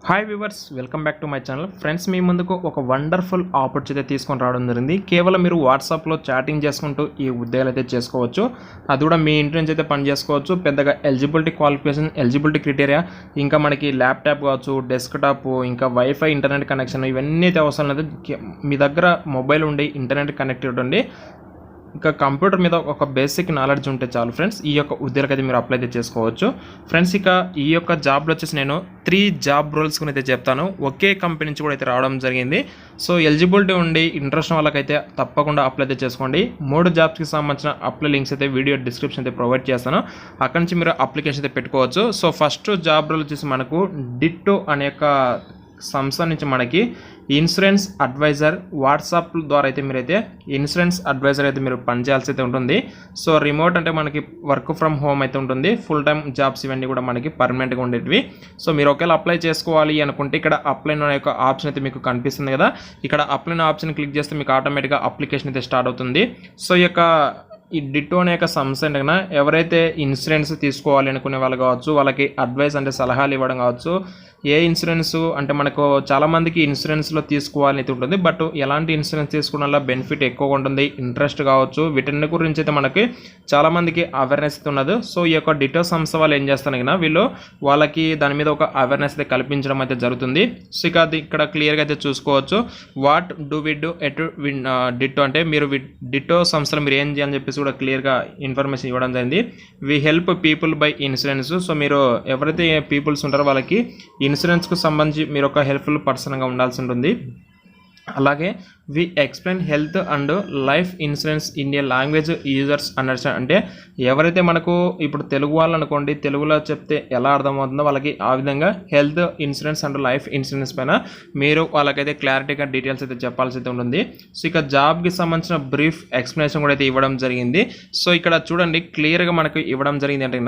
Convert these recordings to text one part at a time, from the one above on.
Hi viewers, welcome back to my channel. Friends, మీ ముందుకు ఒక వండర్ఫుల్ ఆపర్చునిటీ తీసుకొని రావడం జరిగింది. కేవలం మీరు వాట్సాప్లో చాటింగ్ చేసుకుంటూ ఈ ఉద్యోగాలు అయితే చేసుకోవచ్చు. అది కూడా మీ ఇంటి నుంచి అయితే పని చేసుకోవచ్చు. పెద్దగా ఎలిజిబిలిటీ క్వాలిఫికేషన్, ఎలిజిబిలిటీ క్రైటీరియా, ఇంకా మనకి ల్యాప్టాప్ కావచ్చు, డెస్క్టాప్, ఇంకా వైఫై, ఇంటర్నెట్ కనెక్షన్, ఇవన్నీ అయితే అవసరం లేదు. మీ దగ్గర మొబైల్ ఉండి ఇంటర్నెట్ కనెక్టెడ్ ఉండి ఇంకా కంప్యూటర్ మీద ఒక బేసిక్ నాలెడ్జ్ ఉంటే చాలు ఫ్రెండ్స్, ఈ యొక్క ఉద్యోగాలకు అయితే మీరు అప్లై అయితే చేసుకోవచ్చు. ఫ్రెండ్స్, ఇక ఈ యొక్క జాబ్లో వచ్చేసి నేను 3 జాబ్ రోల్స్ గురించి అయితే చెప్తాను. ఒకే కంపెనీ నుంచి కూడా అయితే రావడం జరిగింది. సో ఎలిజిబిలిటీ ఉండి ఇంట్రెస్ట్ వాళ్ళకైతే తప్పకుండా అప్లై అయితే చేసుకోండి. 3 జాబ్స్కి సంబంధించిన అప్లై లింక్స్ అయితే వీడియో డిస్క్రిప్షన్ అయితే ప్రొవైడ్ చేస్తాను. అక్కడి నుంచి మీరు అప్లికేషన్ అయితే పెట్టుకోవచ్చు. సో ఫస్ట్ జాబ్ రోల్ వచ్చేసి మనకు డిట్టో అనే యొక్క సంస్థ నుంచి మనకి ఇన్సూరెన్స్ అడ్వైజర్ వాట్సాప్ ద్వారా అయితే మీరైతే ఇన్సూరెన్స్ అడ్వైజర్ అయితే మీరు పనిచేయాల్సి అయితే ఉంటుంది. సో రిమోట్ అంటే మనకి వర్క్ ఫ్రమ్ హోమ్ అయితే ఉంటుంది. ఫుల్ టైమ్ జాబ్స్ ఇవన్నీ కూడా మనకి పర్మనెంట్గా ఉండేటివి. సో మీరు ఒకవేళ అప్లై చేసుకోవాలి అనుకుంటే ఇక్కడ అప్లై అనే యొక్క ఆప్షన్ అయితే మీకు కనిపిస్తుంది కదా. ఇక్కడ అప్లై ఆప్షన్ క్లిక్ చేస్తే మీకు ఆటోమేటిక్గా అప్లికేషన్ అయితే స్టార్ట్ అవుతుంది. సో ఈ డిట్టో అనే యొక్క సంస్థ అంటే కన్నా ఎవరైతే ఇన్సూరెన్స్ తీసుకోవాలి అనుకునే వాళ్ళు కావచ్చు, వాళ్ళకి అడ్వైస్ అంటే సలహాలు ఇవ్వడం కావచ్చు. ఏ ఇన్సూరెన్స్ అంటే మనకు చాలామందికి ఇన్సూరెన్స్లో తీసుకోవాలని అయితే ఉంటుంది. బట్ ఎలాంటి ఇన్సూరెన్స్ తీసుకోవడం వల్ల బెనిఫిట్ ఎక్కువగా ఉంటుంది, ఇంట్రెస్ట్ కావచ్చు, వీటన్ని గురించి అయితే మనకి చాలామందికి అవేర్నెస్ అయితే ఉన్నది. సో ఈ యొక్క డిట్టో సంస్థ వాళ్ళు ఏం చేస్తాను కదా, వీళ్ళు వాళ్ళకి దాని మీద ఒక అవేర్నెస్ అయితే కల్పించడం అయితే జరుగుతుంది. సో ఇక అది ఇక్కడ క్లియర్గా అయితే చూసుకోవచ్చు. What do we do at Ditto అంటే మీరు డిట్టో సంస్థలో మీరు ఏం చేయాలని చెప్పేసి కూడా క్లియర్గా ఇన్ఫర్మేషన్ ఇవ్వడం జరిగింది. We help people buy insurance. So మీరు ఎవరైతే పీపుల్స్ ఉంటారో వాళ్ళకి ఇన్సూరెన్స్కు సంబంధించి మీరు ఒక హెల్ప్ఫుల్ పర్సన్గా ఉండాల్సి ఉంటుంది. అలాగే we explain health and life insurance in a language users understand. అంటే ఎవరైతే మనకు ఇప్పుడు తెలుగు వాళ్ళు అనుకోండి, తెలుగులో చెప్తే ఎలా అర్థమవుతుందో వాళ్ళకి ఆ విధంగా health insurance and life insurance పైన మీరు వాళ్ళకైతే క్లారిటీగా డీటెయిల్స్ అయితే చెప్పాల్సి అయితే ఉంటుంది. సో ఇక జాబ్కి సంబంధించిన బ్రీఫ్ ఎక్స్ప్లెనేషన్ కూడా అయితే ఇవ్వడం జరిగింది. సో ఇక్కడ చూడండి, క్లియర్గా మనకు ఇవ్వడం జరిగింది అంటే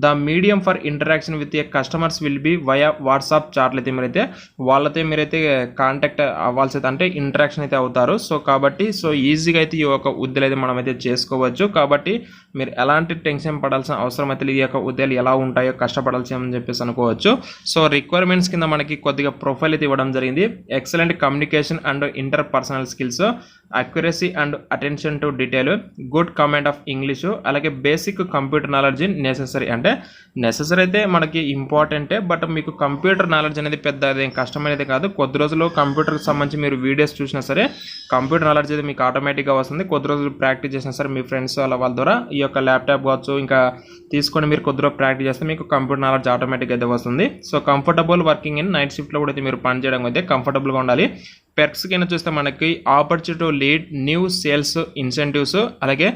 the medium for interaction with a customers will be via WhatsApp చాట్లు అయితే వాళ్ళతో మీరైతే కాంటాక్ట్ అవ్వాల్సి అయితే అంటే ఇంటరాక్షన్ అయితే అవుతారు. సో కాబట్టి ఈజీగా అయితే ఈ యొక్క ఉద్యోగాలు అయితే మనం అయితే చేసుకోవచ్చు. కాబట్టి మీరు ఎలాంటి టెన్షన్ పడాల్సిన అవసరం అయితే ఈ యొక్క ఉద్యోగాలు ఎలా ఉంటాయో కష్టపడాల్సి అని చెప్పేసి అనుకోవచ్చు. సో రిక్వైర్మెంట్స్ కింద మనకి కొద్దిగా ప్రొఫైల్ అయితే ఇవ్వడం జరిగింది. Excellent communication and inter personal skills, accuracy and attention to detail, good command of English, అలాగే బేసిక్ కంప్యూటర్ నాలెడ్జ్ నెసెసరీ. అంటే నెసెసరీ అయితే మనకి ఇంపార్టెంటే, బట్ మీకు కంప్యూటర్ నాలెడ్జ్ అనేది పెద్ద అదేం కష్టమైనది కాదు. కొద్ది రోజులు కంప్యూటర్కి సంబంధించి మీరు వీడియోస్ చూసినా సరే కంప్యూటర్ నాలెడ్జ్ అయితే మీకు ఆటోమేటిక్గా వస్తుంది. కొద్ది రోజులు ప్రాక్టీస్ చేసినా సరే మీ ఫ్రెండ్స్ వాళ్ళ ద్వారా ఈ యొక్క ల్యాప్టాప్ కావచ్చు ఇంకా తీసుకొని మీరు కొద్ది రోజులు ప్రాక్టీస్ చేస్తే మీకు కంప్యూటర్ నాలెడ్జ్ ఆటోమేటిక్గా అయితే వస్తుంది. So comfortable working in night షిఫ్ట్లో కూడా అయితే మీరు పని చేయడం అయితే కంఫర్టబుల్గా ఉండాలి. పెర్క్స్ కింద చూస్తే మనకి opportunity to lead new sales incentives, అలాగే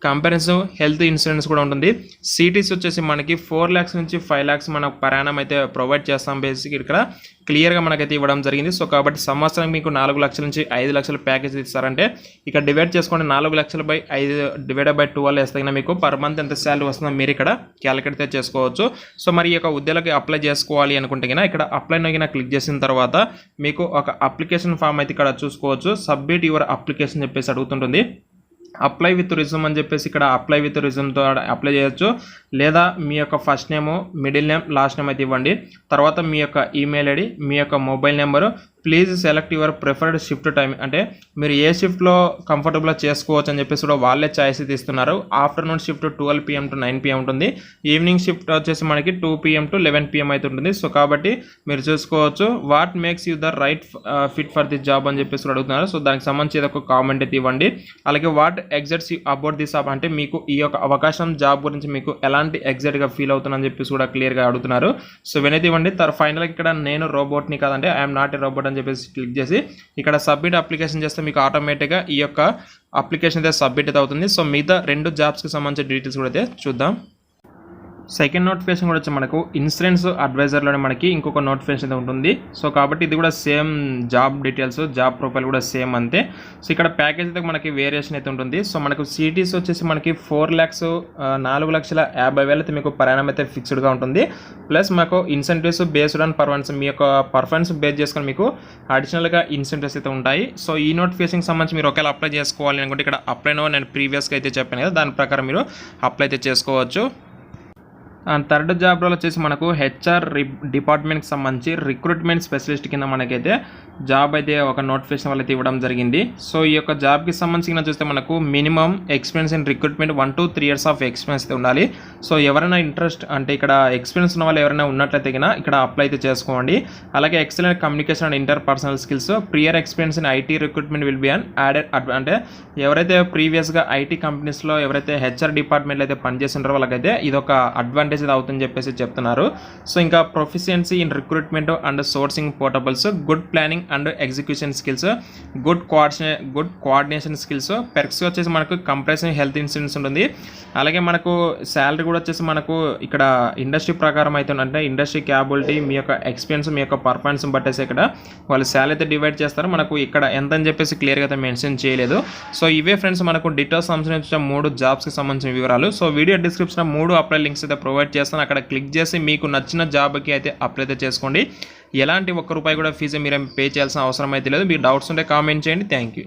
కంపారిజన్ హెల్త్ ఇన్సూరెన్స్ కూడా ఉంటుంది. సిటీస్ వచ్చేసి మనకి 4 lakhs నుంచి 5 lakhs మనం ప్రయాణం అయితే ప్రొవైడ్ చేస్తాం. బేసిక్ ఇక్కడ క్లియర్గా మనకైతే ఇవ్వడం జరిగింది. సో కాబట్టి సంవత్సరం మీకు 4 లక్షల నుంచి 5 లక్షల ప్యాకేజ్ ఇస్తారంటే ఇక్కడ డివైడ్ చేసుకోండి. 4 లక్షలు బై 5 డివైడెడ్ బై 12 వేస్తే మీకు పర్ మంత్ ఎంత శాలరీ వస్తుందో మీరు ఇక్కడ క్యాలిక్యులేట్ అయితే చేసుకోవచ్చు. సో మరి ఈ యొక్క ఉద్యోగాలకి అప్లై చేసుకోవాలి అనుకుంటే ఇక్కడ అప్లై నొక్కిన క్లిక్ చేసిన తర్వాత మీకు ఒక అప్లికేషన్ ఫామ్ అయితే ఇక్కడ చూసుకోవచ్చు. సబ్మిట్ యువర్ అప్లికేషన్ చెప్పేసి అడుగుతుంటుంది. అప్లై విత్ రిజ్యూమ్ అని చెప్పేసి ఇక్కడ అప్లై విత్ రిజ్యూమ్తో అప్లై చేయొచ్చు. లేదా మీ యొక్క ఫస్ట్ నేము, మిడిల్ నేమ్, లాస్ట్ నేమ్ అయితే ఇవ్వండి. తర్వాత మీ యొక్క ఈమెయిల్ ఐడి, మీ యొక్క mobile number. Please select your preferred shift time. అంటే మీరు ఏ షిఫ్ట్లో కంఫర్టబుల్గా చేసుకోవచ్చు అని చెప్పేసి కూడా వాళ్ళే ఛాయిస్ అయితే ఇస్తున్నారు. Afternoon shift 12 PM to 9 PM ఉంటుంది. ఈవినింగ్ షిఫ్ట్ వచ్చేసి మనకి 2 PM to 11 PM అయితే ఉంటుంది. సో కాబట్టి మీరు చూసుకోవచ్చు. What makes you the right fit for this job అని చెప్పేసి కూడా అడుగుతున్నారు. సో దానికి సంబంధించి ఒక కామెంట్ అయితే ఇవ్వండి. అలాగే what excites you about this job, అంటే మీకు ఈ యొక్క అవకాశం జాబ్ గురించి మీకు ఎలాంటి ఎగ్జైట్గా ఫీల్ అవుతుందని చెప్పేసి కూడా క్లియర్గా అడుగుతున్నారు. సో వినైతే ఇవ్వండి. ఫైనల్గా ఇక్కడ నేను రోబోట్ని కాదంటే ఐఎమ్ నాట్ ఏ రోబోట్ అని చెప్పేసి క్లిక్ చేసి ఇక్కడ సబ్మిట్ అప్లికేషన్ చేస్తే మీకు ఆటోమేటిక్గా ఈ యొక్క అప్లికేషన్ అయితే సబ్మిట్ అయితే అవుతుంది. సో మిగతా 2 జాబ్స్కి సంబంధించిన డీటెయిల్స్ కూడా అయితే చూద్దాం. సెకండ్ నోటిఫికేషన్ కూడా వచ్చి మనకు ఇన్సూరెన్స్ అడ్వైజర్లోనే మనకి ఇంకొక నోటిఫికేషన్ అయితే ఉంటుంది. సో కాబట్టి ఇది కూడా same job details, job profile కూడా సేమ్ అంతే. సో ఇక్కడ ప్యాకేజ్ అయితే మనకి వేరియేషన్ అయితే ఉంటుంది. సో మనకు సిటీస్ వచ్చేసి మనకి 4 lakhs 4,50,000 అయితే మీకు ప్రయాణం అయితే ఫిక్స్డ్గా ఉంటుంది. ప్లస్ మాకు ఇన్సెంటివ్స్ బేస్డ్ ఆన్ పర్ఫార్మెన్స్, మీ యొక్క పర్ఫార్మెన్స్ బేస్ చేసుకొని మీకు అడిషనల్గా ఇన్సెంటివ్స్ అయితే ఉంటాయి. సో ఈ నోటిఫికేషన్కి సంబంధించి మీరు ఒకవేళ అప్లై చేసుకోవాలి అనుకుంటే ఇక్కడ అప్లై నో నేను ప్రీవియస్గా అయితే చెప్పాను కదా, దాని ప్రకారం మీరు అప్లై అయితే చేసుకోవచ్చు. అండ్ థర్డ్ జాబ్ రోల్ వచ్చేసి మనకు హెచ్ఆర్ డిపార్ట్మెంట్కి సంబంధించి రిక్రూట్మెంట్ స్పెషలిస్ట్ కింద మనకైతే జాబ్ అయితే ఒక నోటిఫికేషన్ వల్ల ఇవ్వడం జరిగింది. సో ఈ యొక్క జాబ్కి సంబంధించిన చూస్తే మనకు minimum experience in recruitment 1 to 3 years of experience అయితే ఉండాలి. సో ఎవరైనా ఇంట్రెస్ట్ అంటే ఇక్కడ ఎక్స్పీరియన్స్ ఉన్న వాళ్ళు ఎవరైనా ఉన్నట్లయితే ఇక్కడ అప్లై అయితే చేసుకోండి. అలాగే excellent communication and inter personal skills, prior experience in IT recruitment will be an added. అంటే ఎవరైతే ప్రీవియస్గా ఐటీ కంపెనీస్లో ఎవరైతే హెచ్ఆర్ డిపార్ట్మెంట్లో అయితే పనిచేస్తున్నారో వాళ్ళకైతే ఇది ఒక అడ్వాంటేజ్ అవుతుందని చెప్పేసి చెప్తున్నారు. సో ఇంకా proficiency in recruitment and sourcing portables, good planning and execution skills, good coordination skills. Perks వచ్చేసి మనకు కంప్రెసివ్ హెల్త్ ఇన్సూరెన్స్ ఉంటుంది. అలాగే మనకు శాలరీ కూడా వచ్చేసి మనకు ఇక్కడ ఇండస్ట్రీ ప్రకారం అయితే అంటే ఇండస్ట్రీ క్యాపబిలిటీ, మీ యొక్క ఎక్స్పీరియన్స్, మీ యొక్క పర్ఫార్మెన్స్ బట్టేసి ఇక్కడ వాళ్ళు శాలరీ అయితే డివైడ్ చేస్తారు. మనకు ఇక్కడ ఎంత అని చెప్పేసి క్లియర్గా అయితే మెన్షన్ చేయలేదు. సో ఇవే ఫ్రెండ్స్ మనకు డీటెయిల్స్ సంబంధించిన 3 జాబ్స్కి సంబంధించిన వివరాలు. So video description 3 apply links అయితే ప్రొవైడ్ చేస్తాను. అక్కడ క్లిక్ చేసి మీకు నచ్చిన జాబ్కి అయితే అప్లై అయితే చేసుకోండి. ఎలాంటి ₹1 కూడా ఫీజు మీరు పే చేయాల్సిన అవసరం అయితే లేదు. మీకు డౌట్స్ ఉంటే కామెంట్ చేయండి. Thank you.